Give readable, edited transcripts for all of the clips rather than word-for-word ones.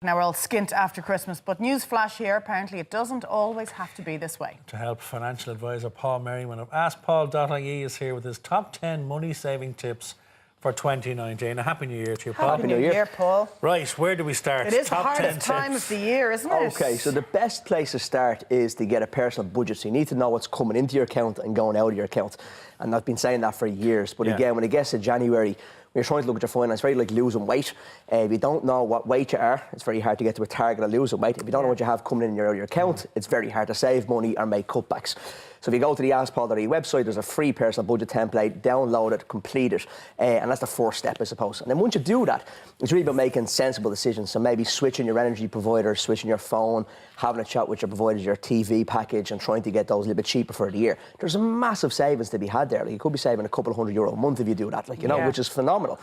Now we're all skint after Christmas, but news flash here, apparently it doesn't always have to be this way. To help, financial advisor Paul Merriman of AskPaul.ie is here with his top 10 money-saving tips for 2019. A happy New Year to you, Paul. Happy New Year, Paul. Right, where do we start? It is the hardest time of the year, isn't it? Okay, so the best place to start is to get a personal budget. So you need to know what's coming into your account and going out of your account. And I've been saying that for years. But again, when it gets to January, when you're trying to look at your finance, it's very like losing weight. If you don't know what weight you are, it's very hard to get to a target of losing weight. If you don't know what you have coming in your account, it's very hard to save money or make cutbacks. So if you go to the AskPaul.ie website, there's a free personal budget template. Download it, complete it, and that's the first step, I suppose. And then once you do that, it's really about making sensible decisions. So maybe switching your energy provider, switching your phone, having a chat with your provider, your TV package, and trying to get those a little bit cheaper for the year. There's a massive savings to be had there. Like, you could be saving a couple of €100 a month if you do that, like, you know, which is phenomenal.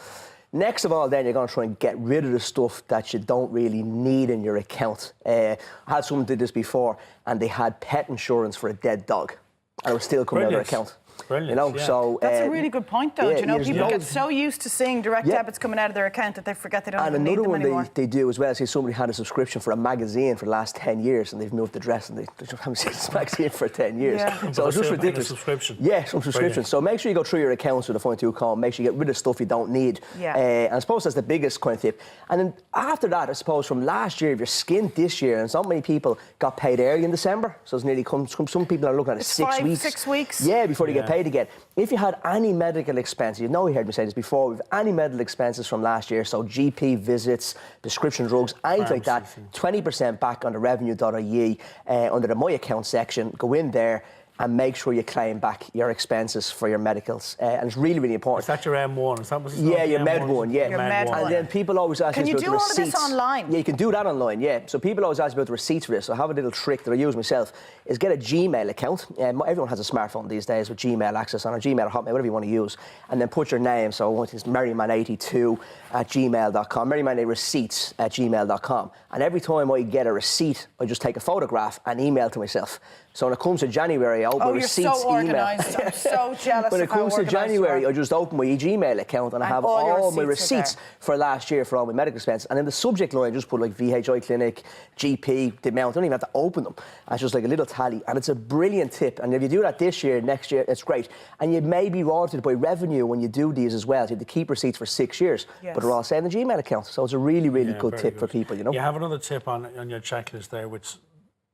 Next of all, then, you're going to try and get rid of the stuff that you don't really need in your account. I had someone did this before, and they had pet insurance for a dead dog, and it was still coming out of their account. Brilliant, you know, so that's a really good point, though. You know, people get so used to seeing direct debits coming out of their account that they forget they don't even need them anymore. And another one they do as well. See, somebody had a subscription for a magazine for the last 10 years, and they've moved address, and they haven't seen this magazine for 10 years. So it's just ridiculous. Subscription. Yeah, some subscriptions. So make sure you go through your accounts with a fine-tooth comb. Make sure you get rid of stuff you don't need. And I suppose that's the biggest kind of tip. And then after that, I suppose from last year, if you're skint this year, and so many people got paid early in December, so it's nearly some people are looking at 6 weeks. 6 weeks. Yeah, before they get paid again. If you had any medical expenses, you know, you heard me say this before, we've any medical expenses from last year, so GP visits, prescription drugs, anything like that, 20% back on the revenue.ie under the My Account section. Go in there and make sure you claim back your expenses for your medicals. And it's really, really important. Is that your M1? Is that what's your Med1, yeah. Your Med1. And then people always ask Can us you about do the all of receipts. this online? Yeah, you can do that online, yeah. So people always ask about the receipts for this. So I have a little trick that I use myself, is get a Gmail account. Everyone has a smartphone these days with Gmail access on, or Gmail or Hotmail, whatever you want to use. And then put your name, so I want it's Merriman82 at gmail.com, Merriman at gmail.com. And every time I get a receipt, I just take a photograph and email to myself. So when it comes to January, I open my receipts so organised. I'm so jealous. When it comes to January, I just open my Gmail account and I have all my receipts for last year for all my medical expenses. And in the subject line, I just put like VHI clinic, GP, the amount. I don't even have to open them. It's just like a little tally. And it's a brilliant tip. And if you do that this year, next year, it's great. And you may be rewarded by revenue when you do these as well. So you have to keep receipts for 6 years. But they're all saved in the Gmail account. So it's a really, really good tip for people, you know. You have another tip on your checklist there, which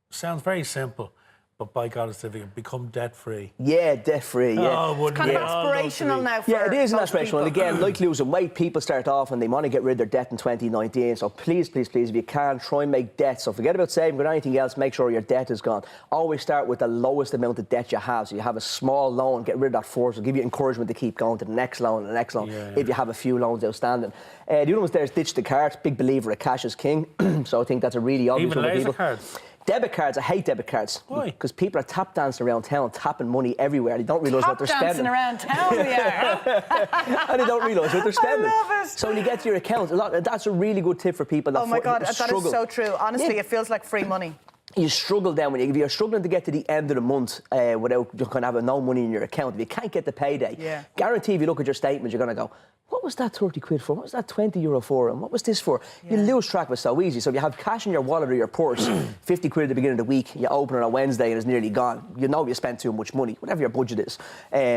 sounds very simple. But by God, it's difficult. Become debt-free. Yeah, debt-free, yeah. Oh, it's kind of aspirational now for it is an aspirational. People. And again, like losing weight, people start off and they want to get rid of their debt in 2019. So please, please, please, if you can, try and make debt. So forget about saving, but anything else, make sure your debt is gone. Always start with the lowest amount of debt you have. So you have a small loan, get rid of that first. It'll give you encouragement to keep going to the next loan and the next loan if you have a few loans outstanding. The other one's there is ditch the cards. Big believer of cash is king. So I think that's a really obvious one for people. Cards? Debit cards, I hate debit cards. Why? Because people are tap dancing around town, tapping money everywhere. They don't realise what they're spending. Tap dancing around town, we are. And they don't realise what they're spending. I love it. So when you get to your account, that's a really good tip for people that oh my God, that struggle. is so true. Honestly, it feels like free money. You struggle then if you're struggling to get to the end of the month without kind of having no money in your account. If you can't get the payday, guarantee if you look at your statement, you're going to go, what was that 30 quid for? What was that 20 euro for? And what was this for? You lose track of it so easy. So if you have cash in your wallet or your purse, 50 quid at the beginning of the week, you open it on a Wednesday and it's nearly gone. You know you spent too much money, whatever your budget is.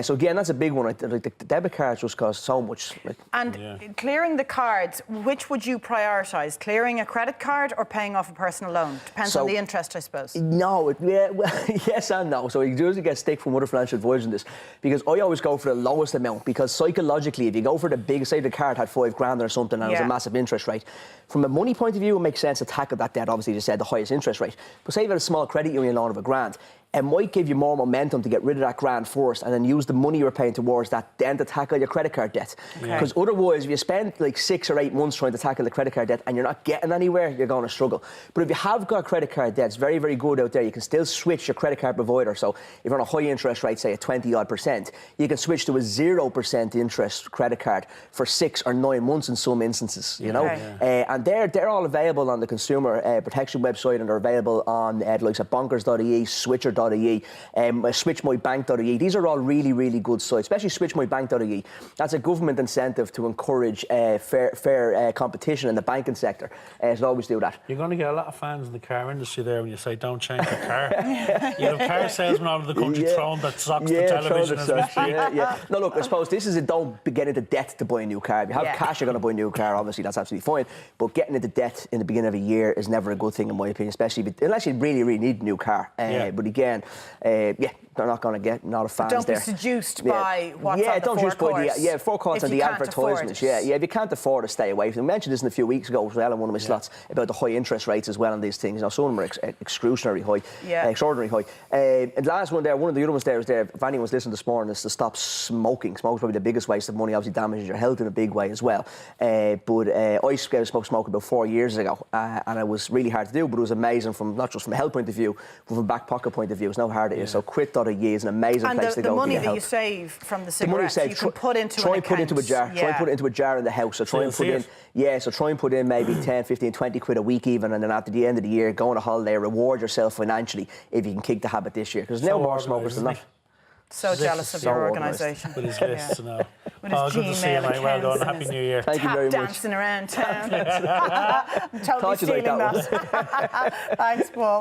So again, that's a big one. Like the debit cards just cost so much. And clearing the cards, which would you prioritise? Clearing a credit card or paying off a personal loan? Depends on the interest, I suppose. No, yes and no. So you do get stick from other financial advisors in this, because I always go for the lowest amount, because psychologically, if you go for the big, say the card had £5,000 or something and it was a massive interest rate, from a money point of view, it makes sense to tackle that debt. Obviously, you said the highest interest rate. But say you had a small credit union loan of £1,000, it might give you more momentum to get rid of that grand first and then use the money you're paying towards that then to tackle your credit card debt. Because otherwise, if you spend like 6 or 8 months trying to tackle the credit card debt and you're not getting anywhere, you're going to struggle. But if you have got credit card debt, it's very, very good out there. You can still switch your credit card provider. So if you're on a high interest rate, say at 20-odd%, you can switch to a 0% interest credit card for 6 or 9 months in some instances, you know. And they're all available on the consumer protection website, and they're available on the likes of bonkers.ie, switcher.ie, quit.ie, switchmybank.ie. These are all really, really good sites, especially switchmybank.ie. That's a government incentive to encourage fair competition in the banking sector. So always do that. You're going to get a lot of fans in the car industry there when you say don't change your car. You have car salesmen out of the country throwing the socks to television as we speak. No, look, I suppose this is don't get into debt to buy a new car. If you have cash, you're going to buy a new car. Obviously, that's absolutely fine. But getting into debt in the beginning of a year is never a good thing, in my opinion, especially unless you really, really need a new car. But again, they're not going to get not a fans don't there. Don't be seduced by what's on the don't just buy the forecourts and the advertisements. If you can't afford to stay away from them. I mentioned this a few weeks ago as well in one of my slots about the high interest rates as well on these things. Some of them are extraordinary high. And the last one there, one of the other ones there is there, if anyone's listening this morning, is to stop smoking. Smoke's probably the biggest waste of money, obviously damages your health in a big way as well. But I stopped smoking about 4 years ago, and it was really hard to do, but it was amazing from not just from a health point of view, but from a back pocket point of view. It's no hard it is. So quit.ie is an amazing place to go. And the money that you save from the cigarettes, you can put into an account. Try and put it into a jar in the house. So try and put in, try and put in maybe 10, 15, 20 quid a week even, and then at the end of the year, go on a holiday, reward yourself financially if you can kick the habit this year. Because there's no more smokers than that. So jealous of your organisation. With his lists and all. With his good to see you, mate. Well done. Happy New Year. Thank you very much. Dancing around town. I'm totally stealing that. Thanks, Paul.